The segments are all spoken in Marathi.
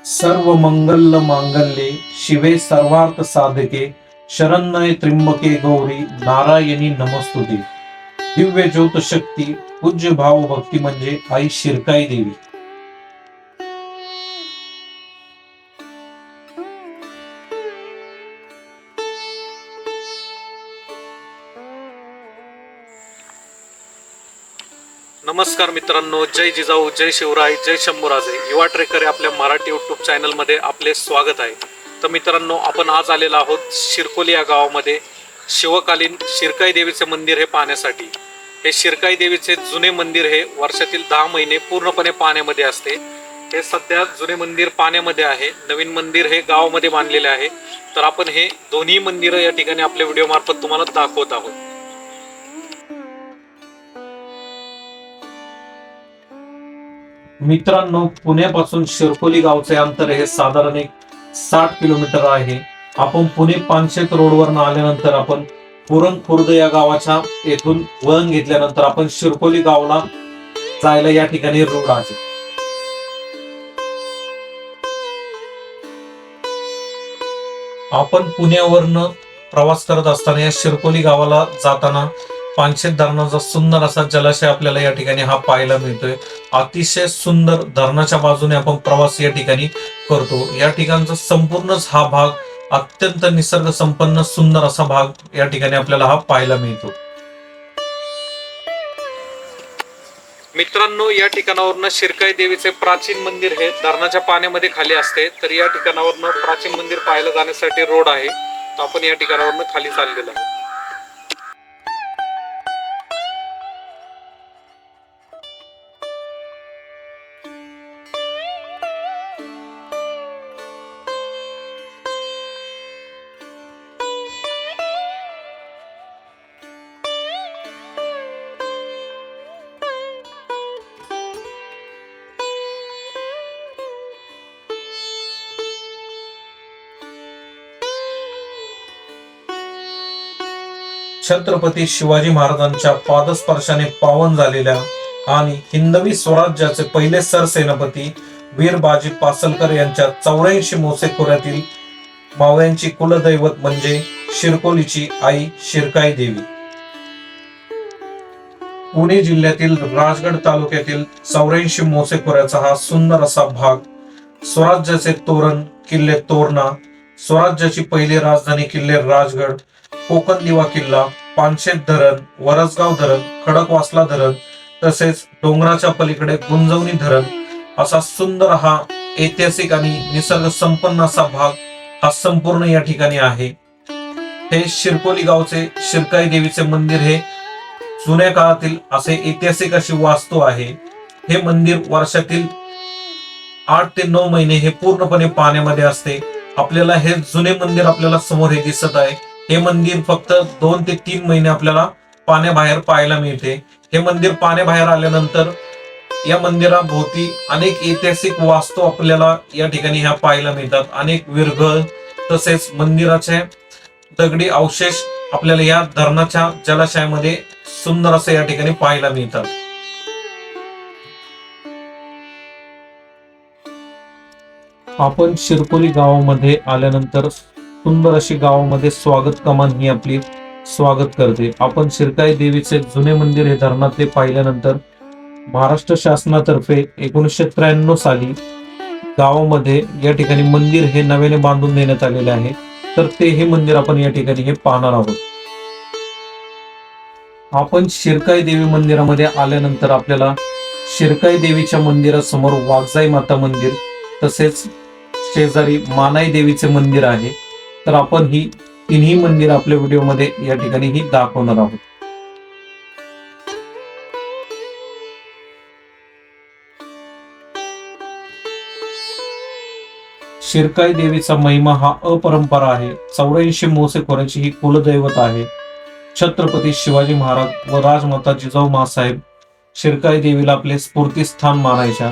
सर्व मंगल मांगल्ये शिवे सर्वार्थ साधके शरण्ये त्र्यंबके गौरी नारायणी नमस्तुते. दिव्य ज्योत शक्ती पूज्य भाव भक्ती म्हणजे आई शिरकाई देवी. नमस्कार मित्रांनो, जय जिजाऊ, जय शिवराय, जय शंभूराजे. युवा ट्रेकर आपल्या मराठी यूट्यूब चॅनलमध्ये आपले स्वागत आहे. तर मित्रांनो, आपण आज आलेलो आहोत शिरकोली या गावामध्ये शिवकालीन शिरकाई देवीचे मंदिर हे पाहण्यासाठी. हे शिरकाई देवीचे जुने मंदिर हे वर्षातील 10 महिने पूर्णपणे पाण्यामध्ये असते. हे सध्या जुने मंदिर पाण्यामध्ये आहे, नवीन मंदिर हे गावामध्ये बांधलेले आहे. तर आपण हे दोन्ही मंदिरं या ठिकाणी आपल्या व्हिडिओ मार्फत तुम्हाला दाखवत आहोत. मित्रांनो, पुण्यापासून शिरकोली गावचे अंतर हे साधारण 60 किलोमीटर आहे. आपण पुणे पानशेत रोडवरून आल्यानंतर आपण पुरण खुर्द या गावाच्या येथून वळण घेतल्यानंतर आपण शिरकोली गावाला जायला या ठिकाणी रोड आहे. आपण पुण्यावरनं प्रवास करत असताना या शिरकोली गावाला जाताना पानशेत धरणाचा सुंदर असा जलाशय आपल्याला या ठिकाणी हा पाहायला मिळतोय. अतिशय सुंदर धरणाच्या बाजूने आपण प्रवास या ठिकाणी करतो. या ठिकाणचा संपूर्णच हा भाग अत्यंत निसर्ग संपन्न सुंदर असा भाग या ठिकाणी आपल्याला हा पाहायला मिळतो. मित्रांनो, या ठिकाणावरनं शिरकाई देवीचे प्राचीन मंदिर हे धरणाच्या पाण्यामध्ये खाली असते. तर या ठिकाणावरनं प्राचीन मंदिर पाहायला जाण्यासाठी रोड आहे. तर आपण या ठिकाणावरनं खाली चाललेलो आहे. छत्रपती शिवाजी महाराजांच्या पादस्पर्शाने पावन झालेल्या आणि हिंदवी स्वराज्याचे पहिले सरसेनापती वीर बाजी पासलकर यांच्या 84 मोसे खोऱ्यातील मावळ्यांची कुलदैवत म्हणजे शिरकोलीची आई शिरकाई देवी. पुणे जिल्ह्यातील राजगड तालुक्यातील 84 मोसे खोऱ्याचा हा सुंदर असा भाग स्वराज्याचे तोरण किल्ले तोरणा, स्वराज्याची पहिली राजधानी किल्ले राजगड, कोकण दिवा किल्ला, पानशेत धरण, वरसगाव धरण, खडकवासला धरण तसेच डोंगराच्या पलीकडे गुंजवणी धरण असा सुंदर हा ऐतिहासिक आणि निसर्ग संपन्न असा भाग हा संपूर्ण या ठिकाणी आहे. हे शिरकोली गावचे शिरकाई देवीचे मंदिर हे जुन्या काळातील असे ऐतिहासिक अशी वास्तू आहे. हे मंदिर वर्षातील 8 ते 9 महिने हे पूर्णपणे पाण्यामध्ये असते. आपल्याला हे जुने मंदिर आपल्याला समोर हे दिसत आहे. हे मंदिर फक्त 2 ते 3 महिने आपल्याला पाण्याबाहेर पाहायला मिळते. हे मंदिर पाण्याबाहेर आल्यानंतर या मंदिराभोवती अनेक ऐतिहासिक वास्तू आपल्याला या ठिकाणी ह्या पाहायला मिळतात. अनेक विरघळ तसेच मंदिराचे दगडी अवशेष आपल्याला या धरणाच्या जलाशयामध्ये सुंदर असे या ठिकाणी पाहायला मिळतात. आपण शिरकोली गावामध्ये आल्यानंतर सुंदर अशी गावामध्ये स्वागत कमान ही आपली स्वागत करते. आपण शिरकाई देवीचे जुने मंदिर हे धरणातले पाहिल्यानंतर महाराष्ट्र शासनातर्फे 1993 साली गावामध्ये या ठिकाणी मंदिर हे नव्याने बांधून देण्यात आलेले आहे. तर ते हे मंदिर आपण या ठिकाणी हे पाहणार आहोत. आपण शिरकाई देवी मंदिरामध्ये आल्यानंतर आपल्याला शिरकाई देवीच्या मंदिरासमोर वाघजाई माता मंदिर तसेच शेजारी मानाई देवीचे मंदिर आहे. तर आपण ही तिन्ही मंदिर आपल्या व्हिडिओमध्ये या ठिकाणी ही दाखवणार आहोत. शिरकाई देवीचा महिमा हा अपरंपरा आहे. 84 मोसे खोऱ्याची ही कुलदैवत आहे. छत्रपती शिवाजी महाराज व राजमाता जिजाऊ मासाहेब शिरकाई देवीला आपले स्फूर्तीस्थान मानायच्या.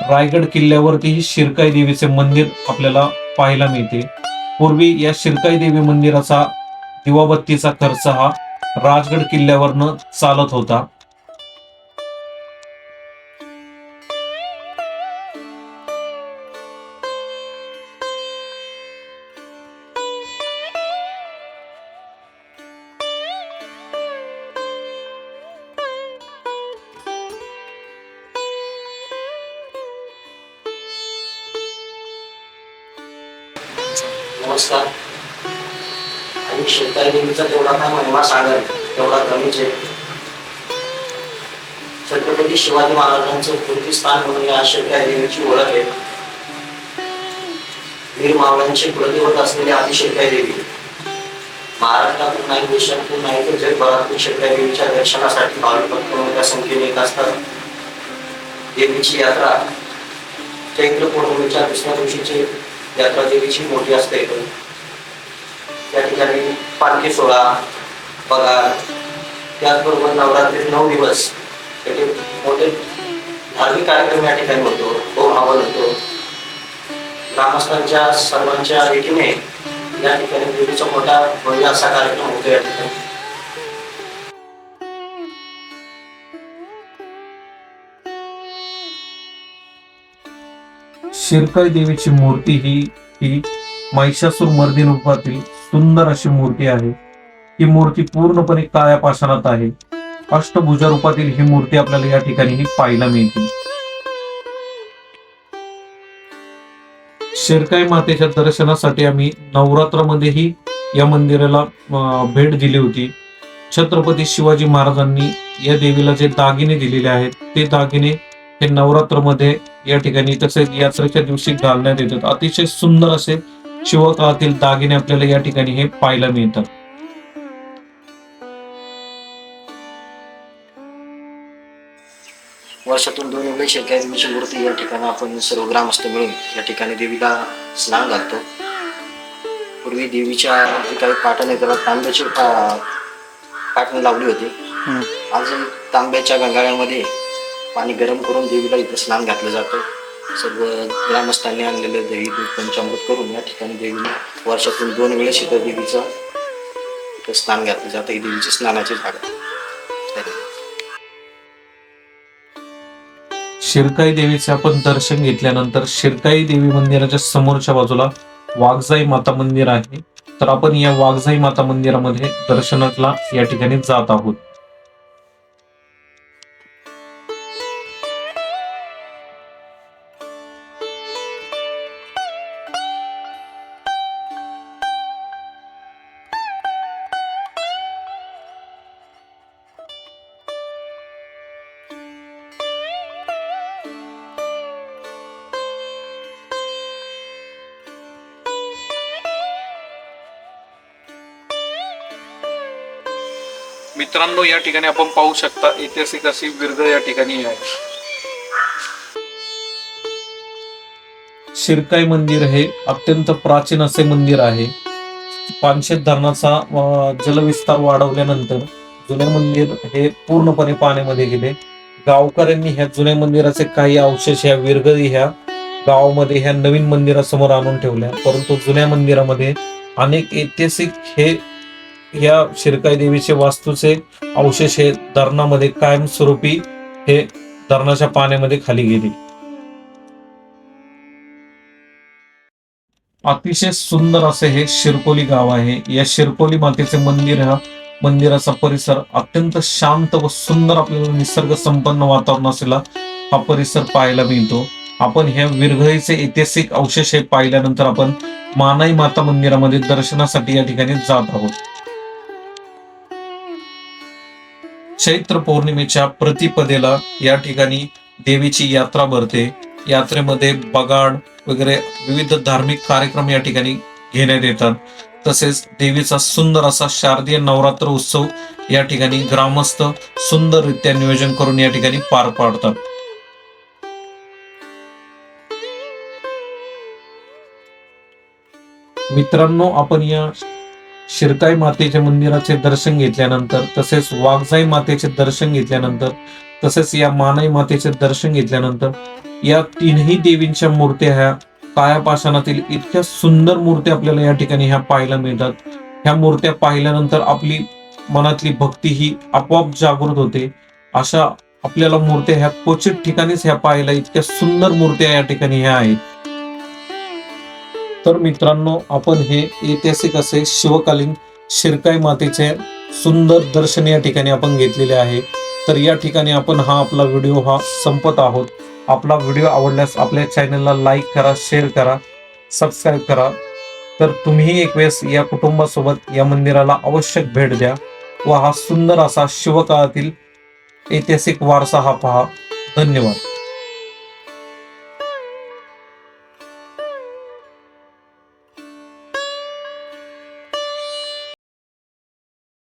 रायगड किल्ल्यावरती ही शिरकाई देवीचे मंदिर आपल्याला पाहायला मिळते. पूर्वी या शिरकाई देवी मंदिराचा दिवाबत्तीचा खर्च हा राजगड किल्ल्यावरनं चालत होता. नमस्कार. आणि शिरकाई देवीचा जेवढा काय महिमा सांगाल तेवढा कमीच आहे. छत्रपती शिवाजी महाराजांचं कीर्तिस्थान म्हणून या शिरकाई देवीची ओळख आहे. वीर मावळ्यांची कुलदैवत असलेली आदि शिरकाई देवी महाराष्ट्रातून नाही, देशातून नाही तर जगभरातून शिरकाई देवीच्या दर्शनासाठी भाविक मोठ्या संख्येने येत असतात. देवीची यात्रा चैत्र पौर्णिमेच्या दुसऱ्या दिवशीची यात्रा देवीची मोठी असते. त्या ठिकाणी पालखी सोहळा, पगार, त्याचबरोबर नवरात्री 9 दिवस त्याचे मोठे धार्मिक कार्यक्रम या ठिकाणी होतो. होम हवन होतो. ग्रामस्थांच्या सर्वांच्या रीतीने या ठिकाणी देवीचा मोठा भव्य असा कार्यक्रम होतो. या ठिकाणी शिरकाई देवीची मूर्ती ही महिषासूर मर्दिनी रूपातील सुंदर अशी मूर्ती आहे. ही मूर्ती पूर्णपणे काळ्या पाषाणात आहे. अष्टभुजा रूपातील ही मूर्ती आपल्याला या ठिकाणी पाहायला मिळते. शिरकाई मातेच्या दर्शनासाठी आम्ही नवरात्रामध्येही या मंदिराला भेट दिली होती. छत्रपती शिवाजी महाराजांनी या देवीला जे दागिने दिलेले आहेत ते दागिने हे नवरात्रमध्ये या ठिकाणी तसेच यात्रेच्या दिवशी घालण्यात येतात. अतिशय सुंदर असे शिवकाळातील दागिने आपल्याला या ठिकाणी हे पाहायला मिळतात. वर्षातून 2 वेळा शिरकाई देवीची मूर्ती या ठिकाणी आपण सर्व ग्रामस्थ मिळून या ठिकाणी देवीला स्नान घालतो. पूर्वी देवीच्या जी काही पाटण आहे त्याला तांब्याची पाटण लावली होती. आज तांब्याच्या गंगाळ्यामध्ये पाणी गरम करून देवीला इथं स्नान घातलं जातं. सर्व ग्रामस्थांनी आणलेलं दही दूध पंचामृत करून या ठिकाणी देवीला वर्षातून 2 वेळेस इथं देवीचं इथं स्नान घातलं जातं. ही देवीची स्नानाची जागा. शिरकाई देवीचे आपण दर्शन घेतल्यानंतर शिरकाई देवी मंदिराच्या समोरच्या बाजूला वाघजाई माता मंदिर आहे. तर आपण या वाघजाई माता मंदिरामध्ये दर्शनाला या ठिकाणी जात आहोत. मित्रांनो, या ठिकाणी आपण पाहू शकता ऐतिहासिक अशी विरगळ या ठिकाणी आहे. शिरकाई मंदिर हे अत्यंत प्राचीन असे मंदिर आहे. पानशेत धरणाचा जलविस्तार वाढवल्यानंतर जुने मंदिर हे पूर्णपणे पाण्यामध्ये गेले. गावकऱ्यांनी ह्या जुन्या मंदिराचे काही अवशेष ह्या विरगळी ह्या गावामध्ये ह्या नवीन मंदिरासमोर आणून ठेवल्या. परंतु जुन्या मंदिरामध्ये अनेक ऐतिहासिक हे या शिरकाई देवीचे वास्तूचे अवशेष हे धरणामध्ये कायमस्वरूपी हे धरणाच्या पाण्यामध्ये खाली गेले. अतिशय सुंदर असे हे शिरकोली गाव आहे. या शिरकोली मातेचे मंदिर हा मंदिराचा परिसर अत्यंत शांत व सुंदर आपल्याला निसर्ग संपन्न वातावरण असलेला हा परिसर पाहायला मिळतो. आपण ह्या विरघळीचे ऐतिहासिक अवशेष हे पाहिल्यानंतर आपण मानाई माता मंदिरामध्ये दर्शनासाठी या ठिकाणी जात आहोत. चैत्र पौर्णिमेच्या प्रतिपदेला या ठिकाणी देवीची यात्रा भरते. यात्रेमध्ये बगाड वगैरे विविध धार्मिक कार्यक्रम या ठिकाणी घेण्यात येतात. तसेच देवीचा सुंदर असा शारदीय नवरात्र उत्सव या ठिकाणी ग्रामस्थ सुंदररित्या नियोजन करून या ठिकाणी पार पाडतात. मित्रांनो, आपण या शिरकाई मातेच्या मंदिराचे दर्शन घेतल्यानंतर तसेच वाघजाई मातेचे दर्शन घेतल्यानंतर तसेच या मानाई मातेचे दर्शन घेतल्यानंतर या तीनही देवींच्या मूर्त्या ह्या काळ्या पाषाणातील इतक्या सुंदर मूर्त्या आपल्याला या ठिकाणी ह्या पाहायला मिळतात. ह्या मूर्त्या पाहिल्यानंतर आपली मनातली भक्ती ही आपोआप जागृत होते. अशा आपल्याला मूर्त्या ह्या क्वचित ठिकाणीच ह्या पाहायला इतक्या सुंदर मूर्त्या या ठिकाणी ह्या आहेत. तर मित्रांनो, आपण हे ऐतिहासिक असे शिवकालीन शिरकाई मातेचे सुंदर दर्शन या ठिकाणी आपण घेतलेले आहे. तर या ठिकाणी आपण आपला व्हिडिओ संपत आहोत. आपला व्हिडिओ आवडल्यास आपल्या चॅनलला लाईक करा, शेअर करा, सबस्क्राईब करा. तर तुम्हीही एक वेळेस या कुटुंबासोबत या मंदिराला आवश्यक भेट द्या व हा सुंदर असा शिवकाळातील ऐतिहासिक वारसा हा पहा. धन्यवाद.